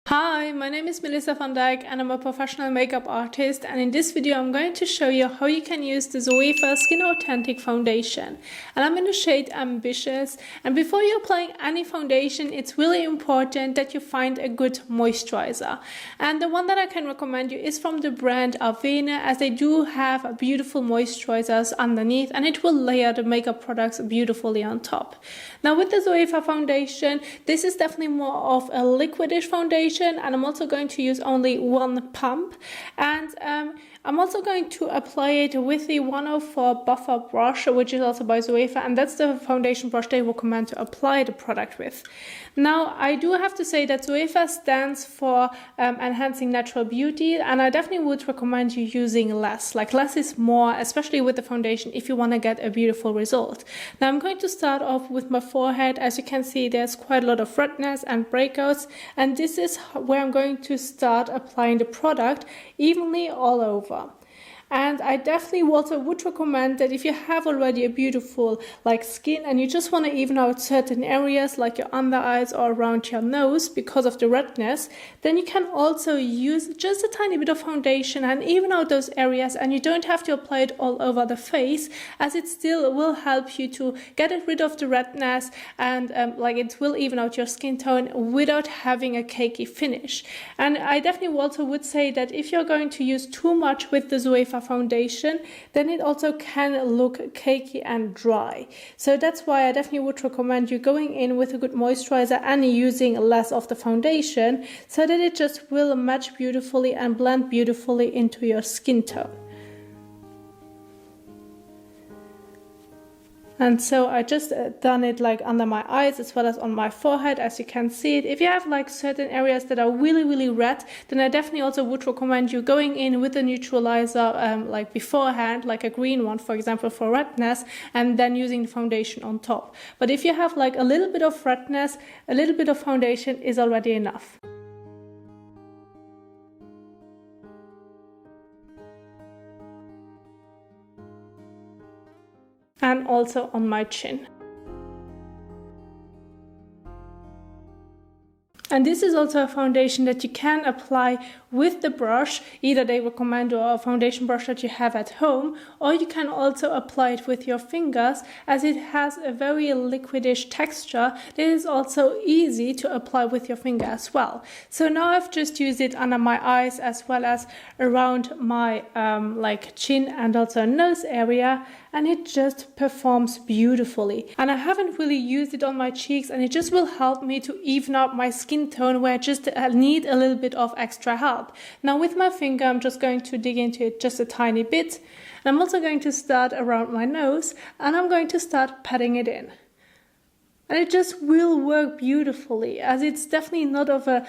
Hi, my name is Melissa van Dijk and I'm a professional makeup artist, and in this video I'm going to show you how you can use the Zoeva Skin Authentik Foundation. And I'm in the shade Ambitious, and before you're applying any foundation it's really important that you find a good moisturizer. And the one that I can recommend you is from the brand Avena, as they do have beautiful moisturizers underneath and it will layer the makeup products beautifully on top. Now with the Zoeva foundation, this is definitely more of a liquidish foundation, and I'm also going to use only one pump, and I'm also going to apply it with the 104 buffer brush, which is also by Zoeva, and that's the foundation brush they recommend to apply the product with. Now I do have to say that Zoeva stands for enhancing natural beauty, and I definitely would recommend you using less. Like less is more, especially with the foundation if you want to get a beautiful result. Now I'm going to start off with my forehead. As you can see, there's quite a lot of redness and breakouts, and this is where I'm going to start applying the product evenly all over. And I definitely also would recommend that if you have already a beautiful skin and you just want to even out certain areas like your under eyes or around your nose because of the redness, then you can also use just a tiny bit of foundation and even out those areas, and you don't have to apply it all over the face, as it still will help you to get rid of the redness, and it will even out your skin tone without having a cakey finish. And I definitely also would say that if you're going to use too much with the Zoeva foundation, then it also can look cakey and dry. So that's why I definitely would recommend you going in with a good moisturizer and using less of the foundation, so that it just will match beautifully and blend beautifully into your skin tone. And so I just done it under my eyes as well as on my forehead, as you can see it. If you have certain areas that are really red, then I definitely also would recommend you going in with a neutralizer beforehand, like a green one for example for redness, and then using the foundation on top. But if you have a little bit of redness, a little bit of foundation is already enough. And also on my chin. And this is also a foundation that you can apply with the brush. Either they recommend a foundation brush that you have at home, or you can also apply it with your fingers, as it has a very liquidish texture that is also easy to apply with your finger as well. So now I've just used it under my eyes as well as around my chin and also nose area, and it just performs beautifully. And I haven't really used it on my cheeks, and it just will help me to even out my skin tone where I just need a little bit of extra help. Now with my finger I'm just going to dig into it just a tiny bit, and I'm also going to start around my nose and I'm going to start patting it in. And it just will work beautifully, as it's definitely not of a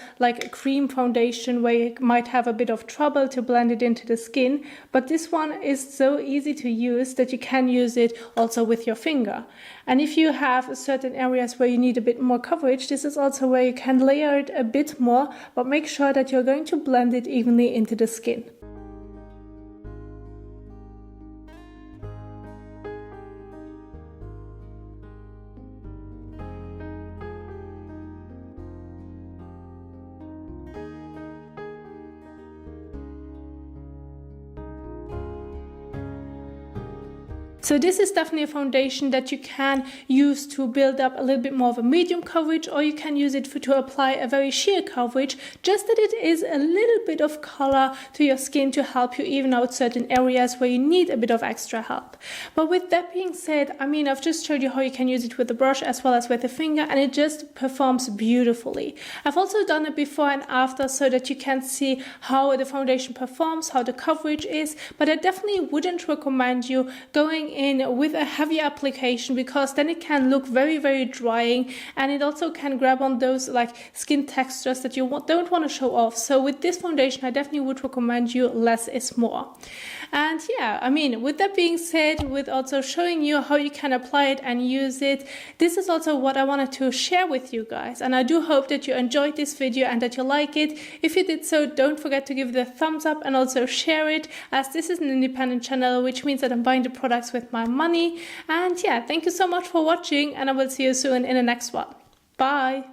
cream foundation where you might have a bit of trouble to blend it into the skin, but this one is so easy to use that you can use it also with your finger. And if you have certain areas where you need a bit more coverage, this is also where you can layer it a bit more, but make sure that you're going to blend it evenly into the skin. So this is definitely a foundation that you can use to build up a little bit more of a medium coverage, or you can use it to apply a very sheer coverage, just that it is a little bit of color to your skin to help you even out certain areas where you need a bit of extra help. But with that being said, I've just showed you how you can use it with the brush as well as with the finger, and it just performs beautifully. I've also done it before and after so that you can see how the foundation performs, how the coverage is, but I definitely wouldn't recommend you going in with a heavy application, because then it can look very drying, and it also can grab on those skin textures that you don't want to show off. So with this foundation I definitely would recommend you less is more. And yeah, with that being said, with also showing you how you can apply it and use it, this is also what I wanted to share with you guys, and I do hope that you enjoyed this video and that you like it. If you did so, don't forget to give it a thumbs up and also share it, as this is an independent channel, which means that I'm buying the products with my money. And yeah, thank you so much for watching, and I will see you soon in the next one. Bye!